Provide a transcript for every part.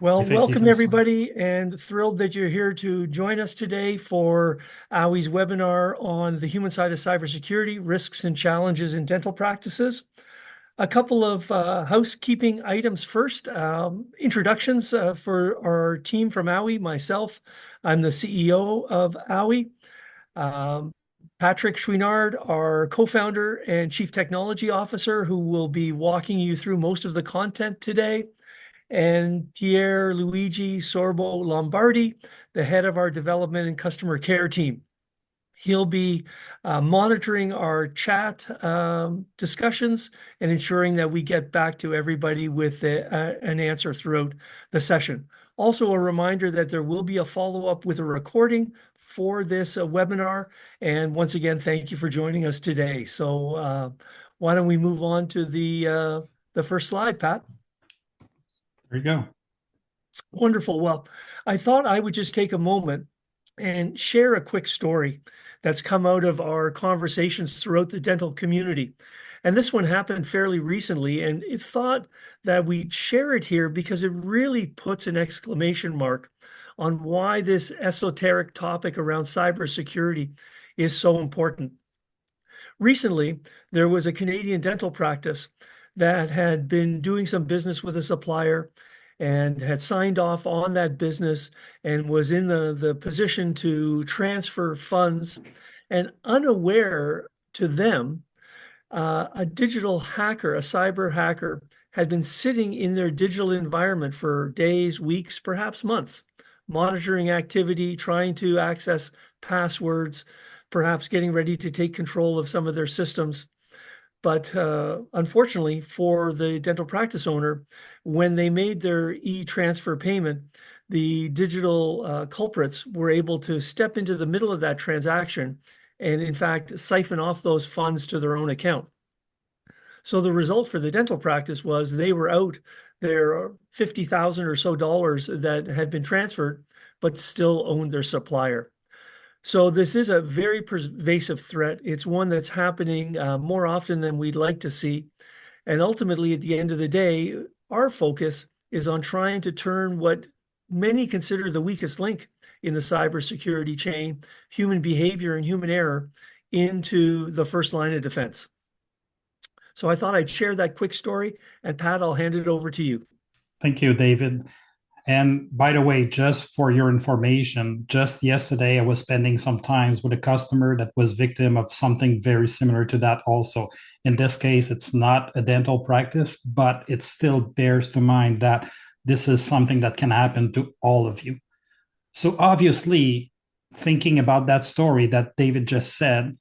Well, I think you welcome can start. everybody, and thrilled that you're here to join us today for Awee's webinar on the human side of cybersecurity, risks and challenges in dental practices. A couple of housekeeping items first. Introductions for our team from Awee. Myself, I'm the CEO of Awee. Um, Patrick Chouinard, our co-founder and chief technology officer, who will be walking you through most of the content today, and Pierre Luigi Sorbo Lombardi, the head of our development and customer care team. He'll be monitoring our chat discussions and ensuring that we get back to everybody with an answer throughout the session. Also, a reminder that there will be a follow-up with a recording for this webinar. And once again, thank you for joining us today. So why don't we move on to the first slide, Pat? There you go. Wonderful. Well, I thought I would just take a moment and share a quick story that's come out of our conversations throughout the dental community. And this one happened fairly recently, and it thought that we'd share it here because it really puts an exclamation mark on why this esoteric topic around cybersecurity is so important. Recently, there was a Canadian dental practice that had been doing some business with a supplier and had signed off on that business and was in the position to transfer funds. And unaware to them, a digital hacker, a cyber hacker, had been sitting in their digital environment for days, weeks, perhaps months, monitoring activity, trying to access passwords, perhaps getting ready to take control of some of their systems. But unfortunately for the dental practice owner, when they made their e-transfer payment, the digital culprits were able to step into the middle of that transaction and, in fact, siphon off those funds to their own account. So the result for the dental practice was they were out their 50,000 or so dollars that had been transferred, but still owned their supplier. So this is a very pervasive threat. It's one that's happening more often than we'd like to see. And ultimately, at the end of the day, our focus is on trying to turn what many consider the weakest link in the cybersecurity chain, human behavior and human error, into the first line of defense. So I thought I'd share that quick story. And Pat, I'll hand it over to you. Thank you, David. And by the way, just for your information, just yesterday I was spending some time with a customer that was victim of something very similar to that also. In this case, it's not a dental practice, but it still bears to mind that this is something that can happen to all of you. So obviously, thinking about that story that David just said,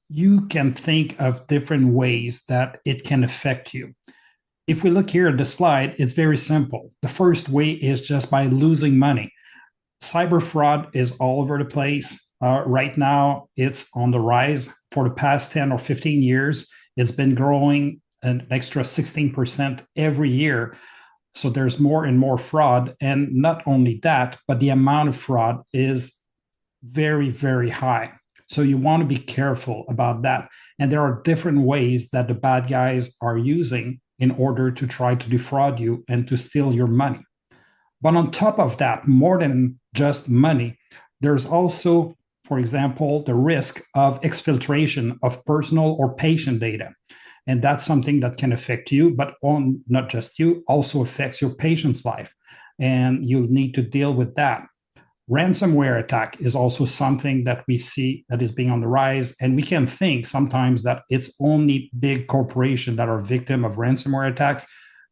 you can think of different ways that it can affect you. If we look here at the slide, it's very simple. The first way is just by losing money. Cyber fraud is all over the place. Right now, it's on the rise. For the past 10 or 15 years, it's been growing an extra 16% every year. So there's more and more fraud. And not only that, but the amount of fraud is very, very high. So you want to be careful about that. And there are different ways that the bad guys are using in order to try to defraud you and to steal your money. But on top of that, more than just money, there's also, for example, the risk of exfiltration of personal or patient data. And that's something that can affect you, but on not just you, also affects your patient's life. And you'll need to deal with that. Ransomware attack is also something that we see that is being on the rise, and we can think sometimes that it's only big corporations that are victim of ransomware attacks,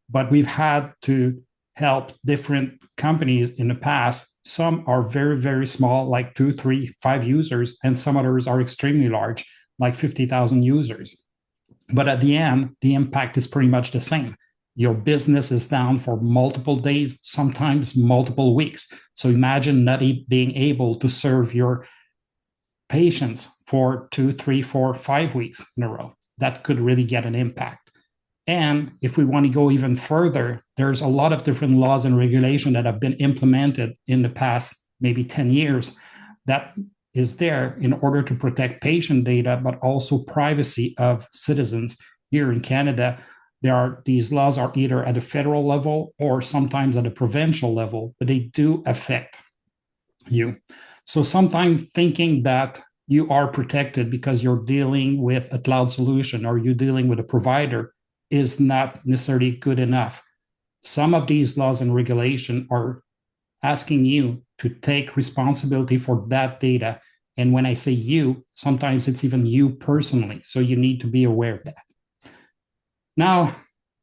but we've had to help different companies in the past. Some are very, very small, like 2, 3, 5 users, and some others are extremely large, like 50,000 users. But at the end, the impact is pretty much the same. Your business is down for multiple days, sometimes multiple weeks. So imagine not being able to serve your patients for 2, 3, 4, 5 weeks in a row. That could really get an impact. And if we want to go even further, there's a lot of different laws and regulation that have been implemented in the past maybe 10 years that is there in order to protect patient data, but also privacy of citizens here in Canada. These laws are either at a federal level or sometimes at a provincial level, but they do affect you. So sometimes thinking that you are protected because you're dealing with a cloud solution or you're dealing with a provider is not necessarily good enough. Some of these laws and regulation are asking you to take responsibility for that data. And when I say you, sometimes it's even you personally. So you need to be aware of that. Now,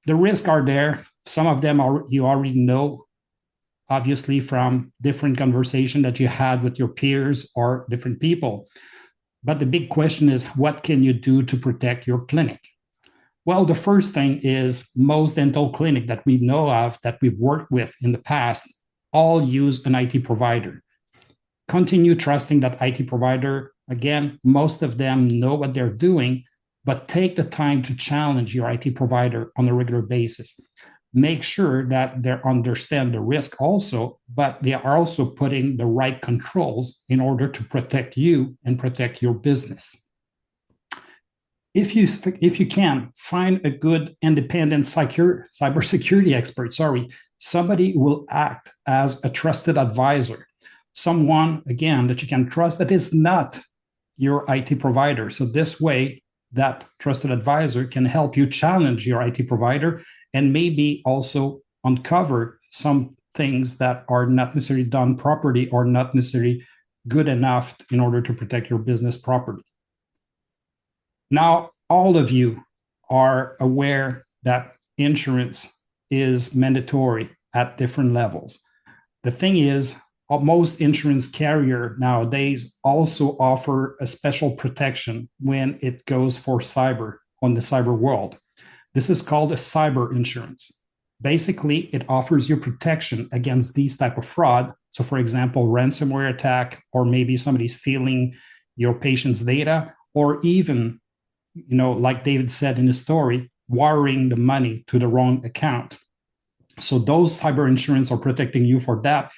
the risks are there. Some of them you already know, obviously, from different conversation that you had with your peers or different people. But the big question is, what can you do to protect your clinic? Well, the first thing is most dental clinic that we know of, that we've worked with in the past, all use an IT provider. Continue trusting that IT provider. Again, most of them know what they're doing, but take the time to challenge your IT provider on a regular basis. Make sure that they understand the risk also, but they are also putting the right controls in order to protect you and protect your business. If you can, find a good independent cybersecurity expert, somebody who will act as a trusted advisor, someone, again, that you can trust that is not your IT provider. So this way, that trusted advisor can help you challenge your IT provider and maybe also uncover some things that are not necessarily done properly or not necessarily good enough in order to protect your business properly. Now, all of you are aware that insurance is mandatory at different levels. The thing is, most insurance carrier nowadays also offer a special protection when it goes for cyber on the cyber world. This is called a cyber insurance. Basically, it offers you protection against these type of fraud. So for example, ransomware attack, or maybe somebody stealing your patient's data, or even, like David said in his story, wiring the money to the wrong account. So those cyber insurance are protecting you for that.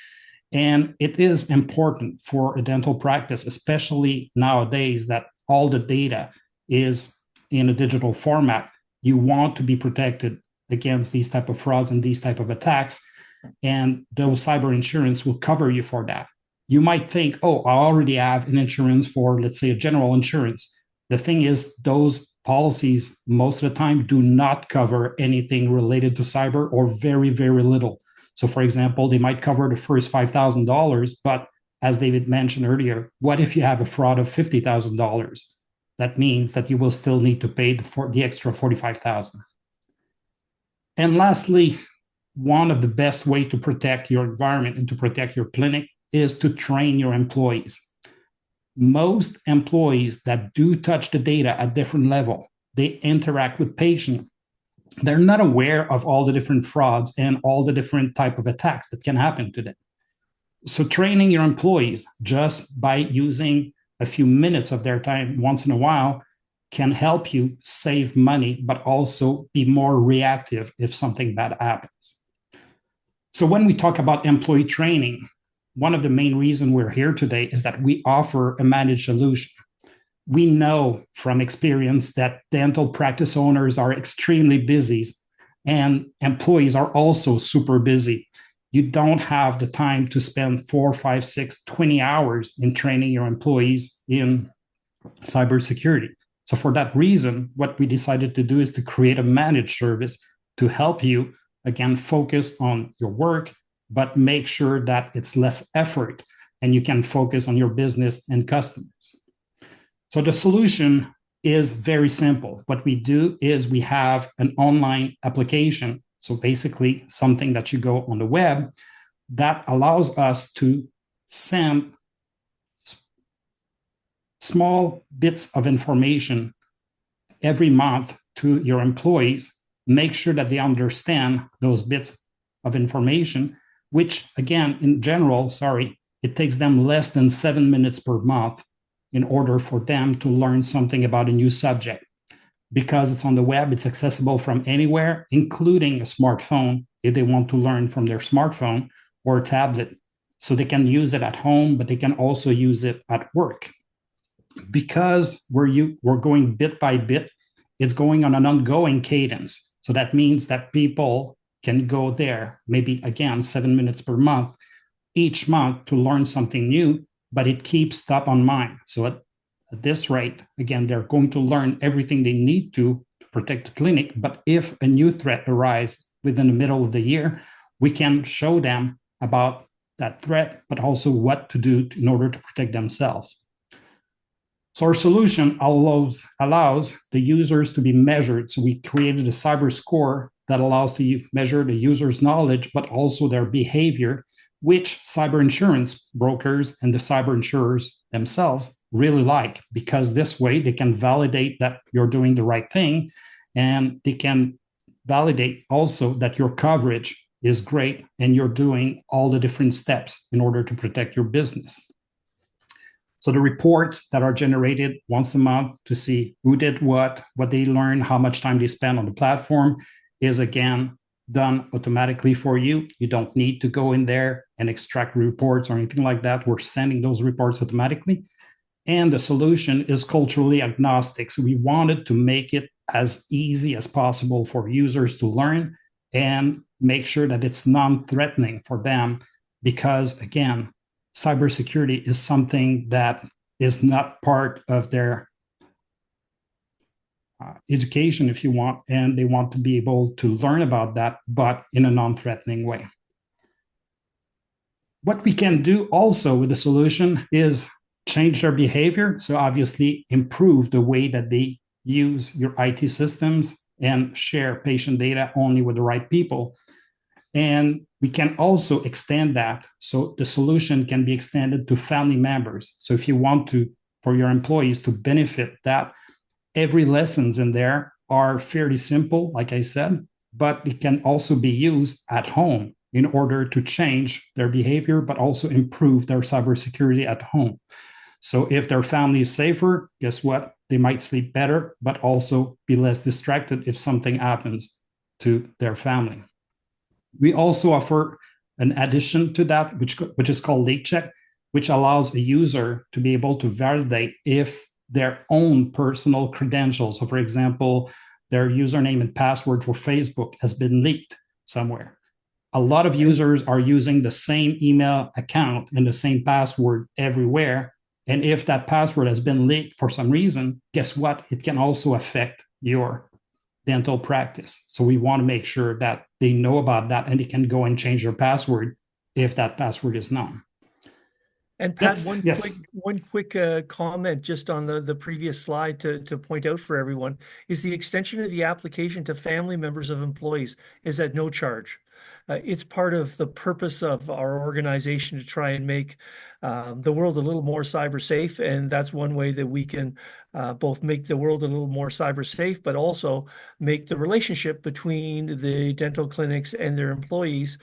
And it is important for a dental practice, especially nowadays that all the data is in a digital format. You want to be protected against these type of frauds and these type of attacks. And those cyber insurance will cover you for that. You might think, oh, I already have an insurance for, let's say, a general insurance. The thing is, those policies most of the time do not cover anything related to cyber, or very, very little. So for example, they might cover the first $5,000, but as David mentioned earlier, what if you have a fraud of $50,000? That means that you will still need to pay the extra $45,000. And lastly, one of the best ways to protect your environment and to protect your clinic is to train your employees. Most employees that do touch the data at different level, they interact with patients. They're not aware of all the different frauds and all the different type of attacks that can happen to them. So training your employees just by using a few minutes of their time once in a while can help you save money, but also be more reactive if something bad happens. So when we talk about employee training, one of the main reasons we're here today is that we offer a managed solution. We know from experience that dental practice owners are extremely busy and employees are also super busy. You don't have the time to spend 4, 5, 6, 20 hours in training your employees in cybersecurity. So for that reason, what we decided to do is to create a managed service to help you, again, focus on your work, but make sure that it's less effort and you can focus on your business and customers. So the solution is very simple. What we do is we have an online application. So basically something that you go on the web that allows us to send small bits of information every month to your employees, make sure that they understand those bits of information, which again, in general, it takes them less than 7 minutes per month in order for them to learn something about a new subject. Because it's on the web, it's accessible from anywhere, including a smartphone, if they want to learn from their smartphone or a tablet. So they can use it at home, but they can also use it at work. Because we're going bit by bit, it's going on an ongoing cadence. So that means that people can go there, maybe again, 7 minutes per month, each month to learn something new, but it keeps top on mind. So at this rate, again, they're going to learn everything they need to protect the clinic. But if a new threat arises within the middle of the year, we can show them about that threat, but also what to do in order to protect themselves. So our solution allows the users to be measured. So we created a cyber score that allows to measure the user's knowledge, but also their behavior, which cyber insurance brokers and the cyber insurers themselves really like, because this way they can validate that you're doing the right thing, and they can validate also that your coverage is great and you're doing all the different steps in order to protect your business. So the reports that are generated once a month to see who did what they learned, how much time they spent on the platform is again done automatically for you. You don't need to go in there and extract reports or anything like that. We're sending those reports automatically. And the solution is culturally agnostic. So we wanted to make it as easy as possible for users to learn and make sure that it's non-threatening for them, because again, cybersecurity is something that is not part of their education, if you want, and they want to be able to learn about that, but in a non-threatening way. What we can do also with the solution is change their behavior. So obviously improve the way that they use your IT systems and share patient data only with the right people. And we can also extend that. So the solution can be extended to family members. So if you want to, for your employees to benefit that, every lessons in there are fairly simple, like I said, but it can also be used at home in order to change their behavior, but also improve their cybersecurity at home. So if their family is safer, guess what? They might sleep better, but also be less distracted if something happens to their family. We also offer an addition to that, which is called leak check, which allows a user to be able to validate if their own personal credentials, so for example, their username and password for Facebook has been leaked somewhere. A lot of users are using the same email account and the same password everywhere. And if that password has been leaked for some reason, guess what? It can also affect your dental practice. So we want to make sure that they know about that and they can go and change their password if that password is known. And Pat, one quick comment just on the previous slide to point out for everyone is the extension of the application to family members of employees is at no charge. It's part of the purpose of our organization to try and make the world a little more cyber safe. And that's one way that we can both make the world a little more cyber safe, but also make the relationship between the dental clinics and their employees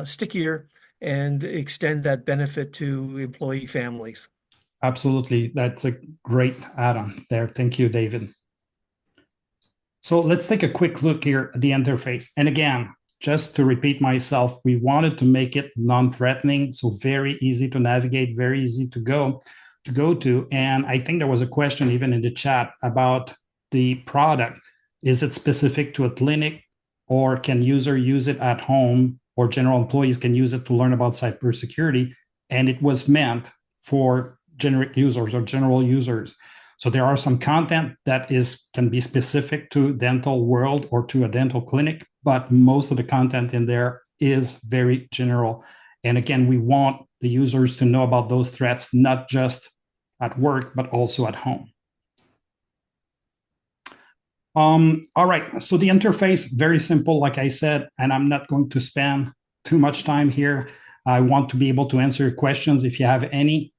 stickier and extend that benefit to employee families. Absolutely. That's a great add-on there. Thank you, David. So let's take a quick look here at the interface. And again, just to repeat myself, we wanted to make it non-threatening, so very easy to navigate, very easy to go to. And I think there was a question even in the chat about the product. Is it specific to a clinic, or can user use it at home, or general employees can use it to learn about cybersecurity? And it was meant for generic users or general users. So there are some content that can be specific to dental world or to a dental clinic, but most of the content in there is very general. And again, we want the users to know about those threats, not just at work, but also at home. All right, so the interface, very simple, like I said, and I'm not going to spend too much time here. I want to be able to answer your questions if you have any,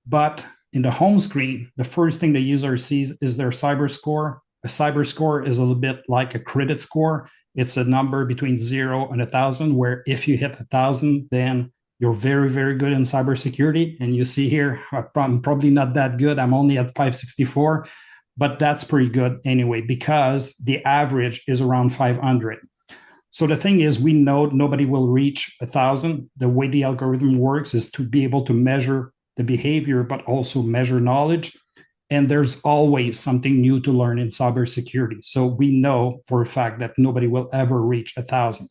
but in the home screen, the first thing the user sees is their cyber score. A cyber score is a little bit like a credit score. It's a number between 0 and 1,000, where if you hit 1,000, then you're very, very good in cybersecurity. And you see here, I'm probably not that good. I'm only at 564, but that's pretty good anyway, because the average is around 500. So the thing is, we know nobody will reach 1,000. The way the algorithm works is to be able to measure the behavior, but also measure knowledge. And there's always something new to learn in cybersecurity. So we know for a fact that nobody will ever reach 1,000.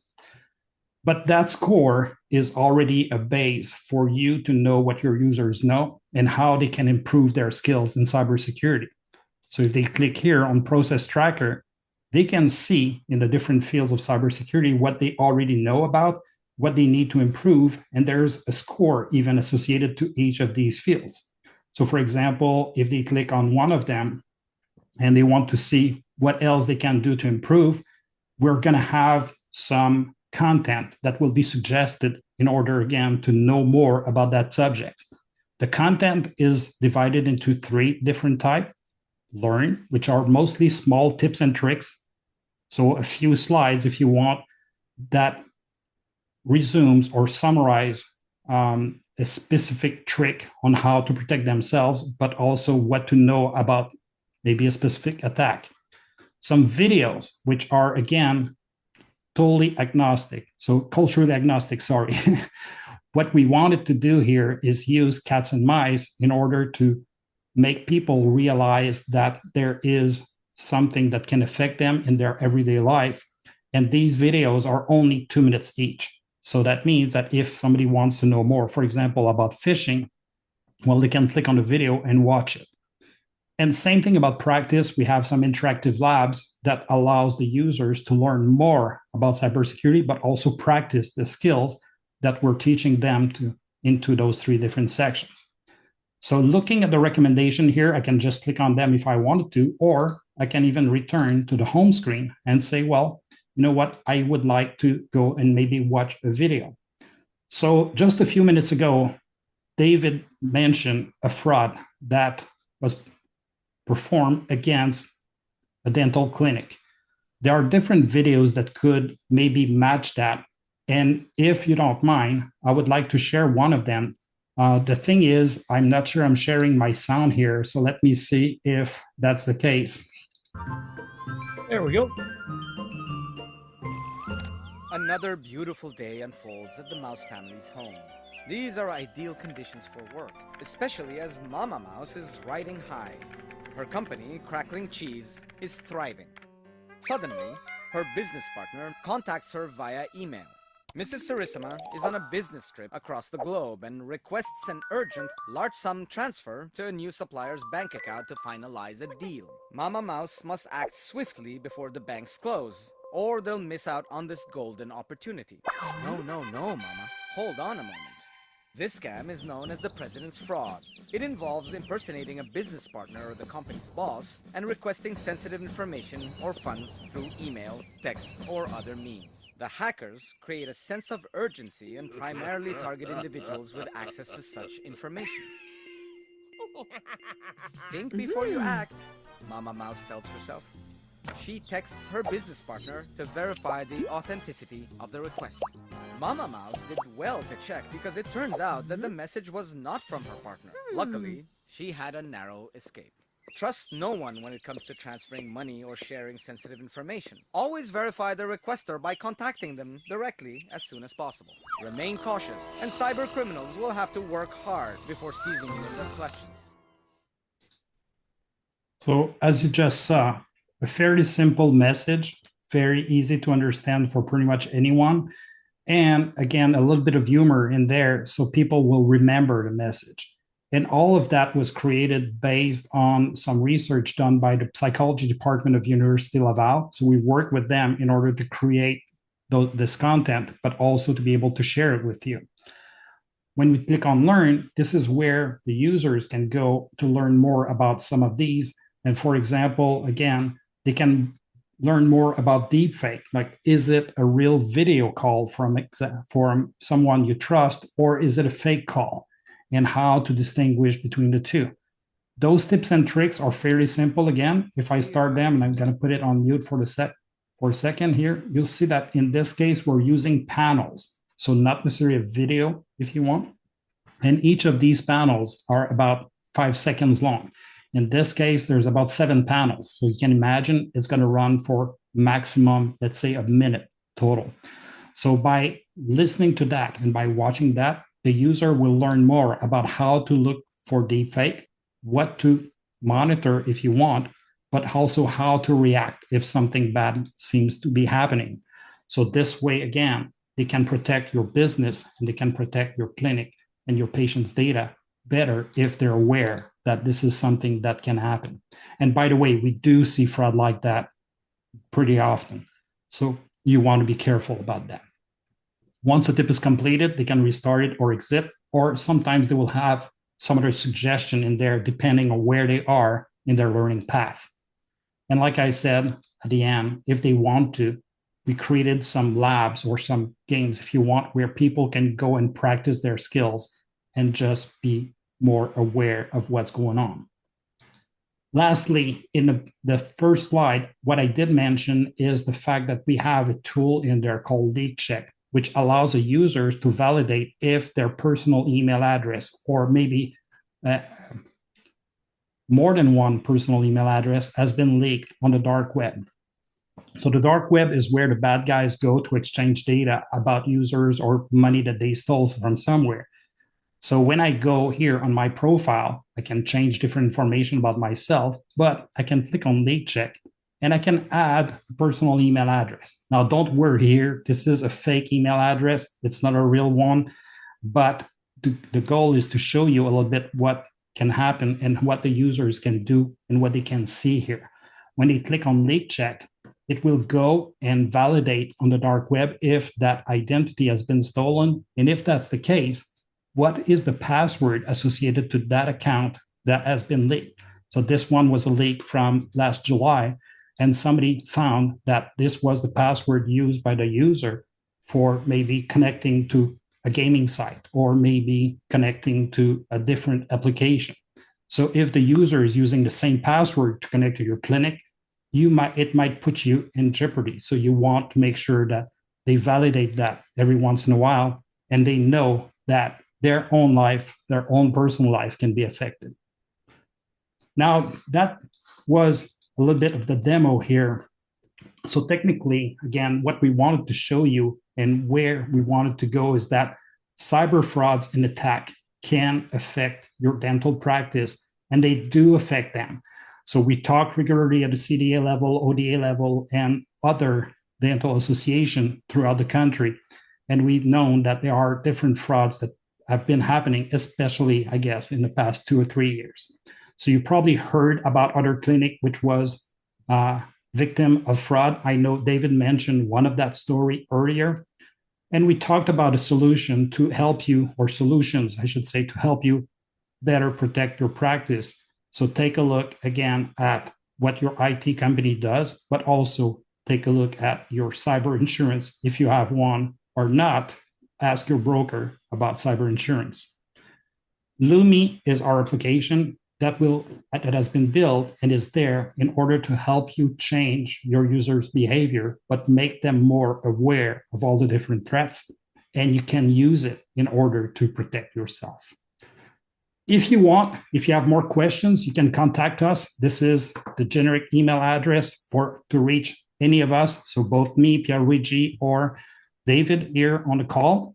But that score is already a base for you to know what your users know and how they can improve their skills in cybersecurity. So if they click here on process tracker, they can see in the different fields of cybersecurity what they already know about, what they need to improve, and there's a score even associated to each of these fields. So for example, if they click on one of them and they want to see what else they can do to improve, we're going to have some content that will be suggested in order, again, to know more about that subject. The content is divided into 3 different types. Learn, which are mostly small tips and tricks. So a few slides, if you want, that resumes or summarize a specific trick on how to protect themselves, but also what to know about maybe a specific attack. Some videos, which are, again, totally agnostic, so culturally agnostic, sorry. What we wanted to do here is use cats and mice in order to make people realize that there is something that can affect them in their everyday life. And these videos are only 2 minutes each. So that means that if somebody wants to know more, for example, about phishing, well, they can click on the video and watch it. And same thing about practice. We have some interactive labs that allows the users to learn more about cybersecurity, but also practice the skills that we're teaching them into those 3 different sections. So looking at the recommendation here, I can just click on them if I wanted to, or I can even return to the home screen and say, well, you know what, I would like to go and maybe watch a video. So just a few minutes ago, David mentioned a fraud that was performed against a dental clinic. There are different videos that could maybe match that. And if you don't mind, I would like to share one of them. The thing is, I'm not sure I'm sharing my sound here, so let me see if that's the case. There we go. Another beautiful day unfolds at the Mouse family's home. These are ideal conditions for work, especially as Mama Mouse is riding high. Her company, Crackling Cheese, is thriving. Suddenly, her business partner contacts her via email. Mrs. Sarissima is on a business trip across the globe and requests an urgent, large sum transfer to a new supplier's bank account to finalize a deal. Mama Mouse must act swiftly before the banks close, or they'll miss out on this golden opportunity. No, Mama. Hold on a moment. This scam is known as the President's Fraud. It involves impersonating a business partner or the company's boss and requesting sensitive information or funds through email, text, or other means. The hackers create a sense of urgency and primarily target individuals with access to such information. Think before you act, Mama Mouse tells herself. She texts her business partner to verify the authenticity of the request. Mama Mouse did well to check because it turns out that the message was not from her partner. Luckily, she had a narrow escape. Trust no one when it comes to transferring money or sharing sensitive information. Always verify the requester by contacting them directly as soon as possible. Remain cautious, and cyber criminals will have to work hard before seizing you in their clutches. So, as you just saw, a fairly simple message, very easy to understand for pretty much anyone. And again, a little bit of humor in there so people will remember the message. And all of that was created based on some research done by the psychology department of University Laval. So we worked with them in order to create this content, but also to be able to share it with you. When we click on Learn, this is where the users can go to learn more about some of these. And for example, again, they can learn more about deepfake. Like, is it a real video call from someone you trust, or is it a fake call? And how to distinguish between the two. Those tips and tricks are fairly simple. Again, if I start them, and I'm going to put it on mute for a second here, you'll see that in this case, we're using panels. So not necessarily a video if you want. And each of these panels are about 5 seconds long. In this case, there's about 7 panels. So you can imagine it's going to run for maximum, let's say, a minute total. So by listening to that and by watching that, the user will learn more about how to look for deepfake, what to monitor if you want, but also how to react if something bad seems to be happening. So this way, again, they can protect your business and they can protect your clinic and your patient's data better if they're aware that this is something that can happen. And by the way, we do see fraud like that pretty often. So you want to be careful about that. Once a tip is completed, they can restart it or exit, or sometimes they will have some other suggestion in there depending on where they are in their learning path. And like I said at the end, if they want to, we created some labs or some games, if you want, where people can go and practice their skills and just be more aware of what's going on. Lastly, in the first slide, what I did mention is the fact that we have a tool in there called Leak Check, which allows the users to validate if their personal email address, or maybe more than one personal email address, has been leaked on the dark web. So the dark web is where the bad guys go to exchange data about users or money that they stole from somewhere. So when I go here on my profile, I can change different information about myself, but I can click on Leak Check and I can add a personal email address. Now, don't worry here. This is a fake email address. It's not a real one, but the goal is to show you a little bit what can happen and what the users can do and what they can see here. When they click on Leak Check, it will go and validate on the dark web if that identity has been stolen. And if that's the case, what is the password associated to that account that has been leaked? So this one was a leak from last July, and somebody found that this was the password used by the user for maybe connecting to a gaming site or maybe connecting to a different application. So if the user is using the same password to connect to your clinic, it might put you in jeopardy. So you want to make sure that they validate that every once in a while, and they know that their own life, their own personal life can be affected. Now, that was a little bit of the demo here. So technically, again, what we wanted to show you and where we wanted to go is that cyber frauds and attack can affect your dental practice, and they do affect them. So we talk regularly at the CDA level, ODA level, and other dental association throughout the country. And we've known that there are different frauds that have been happening, especially, I guess, in the past 2 or 3 years. So you probably heard about other clinic, which was victim of fraud. I know David mentioned one of that story earlier. And we talked about a solution to help you, or solutions, I should say, to help you better protect your practice. So take a look again at what your IT company does, but also take a look at your cyber insurance. If you have one or not, ask your broker about cyber insurance. Lumi is our application that has been built and is there in order to help you change your users' behavior, but make them more aware of all the different threats, and you can use it in order to protect yourself. If you want, if you have more questions, you can contact us. This is the generic email address to reach any of us. So both me, Pierluigi, or David here on the call.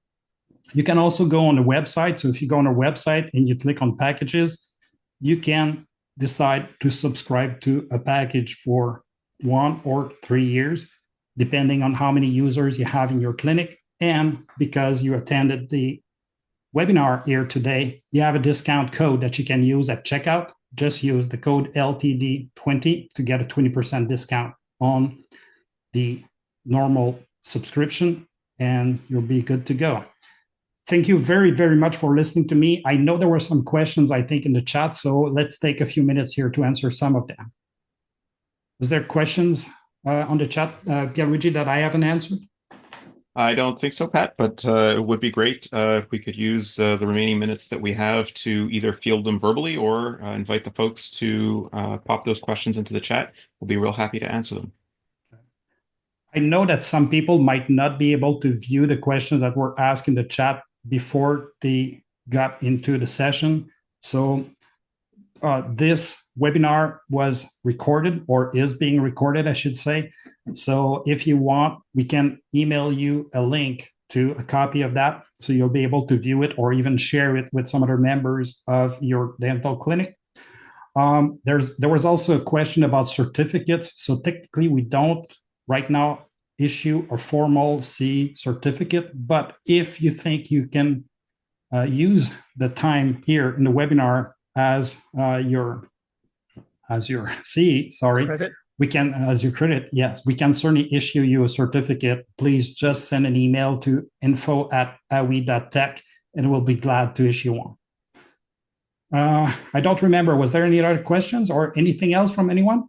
You can also go on the website. So if you go on our website and you click on packages, you can decide to subscribe to a package for 1 or 3 years, depending on how many users you have in your clinic. And because you attended the webinar here today, you have a discount code that you can use at checkout. Just use the code LTD20 to get a 20% discount on the normal subscription, and you'll be good to go. Thank you very, very much for listening to me. I know there were some questions, I think, in the chat, so let's take a few minutes here to answer some of them. Was there questions on the chat, Pierluigi, that I haven't answered? I don't think so, Pat, but it would be great if we could use the remaining minutes that we have to either field them verbally or invite the folks to pop those questions into the chat. We'll be real happy to answer them. I know that some people might not be able to view the questions that were asked in the chat before they got into the session. So this webinar was recorded, or is being recorded, I should say. So if you want, we can email you a link to a copy of that, so you'll be able to view it or even share it with some other members of your dental clinic. There was also a question about certificates. So technically, we don't right now issue a formal C certificate, but if you think you can use the time here in the webinar as your C, Credit. we can, as your credit, yes, we can certainly issue you a certificate. Please just send an email to info@awee.tech and we'll be glad to issue one. I don't remember, was there any other questions or anything else from anyone?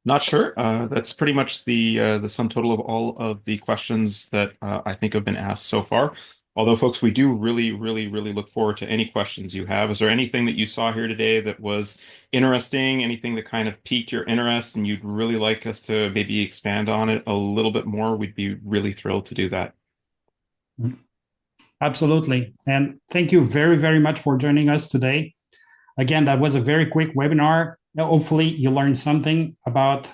Not sure. That's pretty much the sum total of all of the questions that I think have been asked so far. Although, folks, we do really, really, really look forward to any questions you have. Is there anything that you saw here today that was interesting? Anything that kind of piqued your interest and you'd really like us to maybe expand on it a little bit more? We'd be really thrilled to do that. Absolutely. And thank you very, very much for joining us today. Again, that was a very quick webinar. Hopefully you learned something about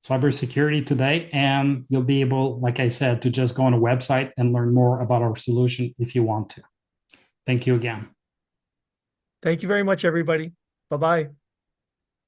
cybersecurity today, and you'll be able, like I said, to just go on a website and learn more about our solution if you want to. Thank you again. Thank you very much, everybody. Bye-bye.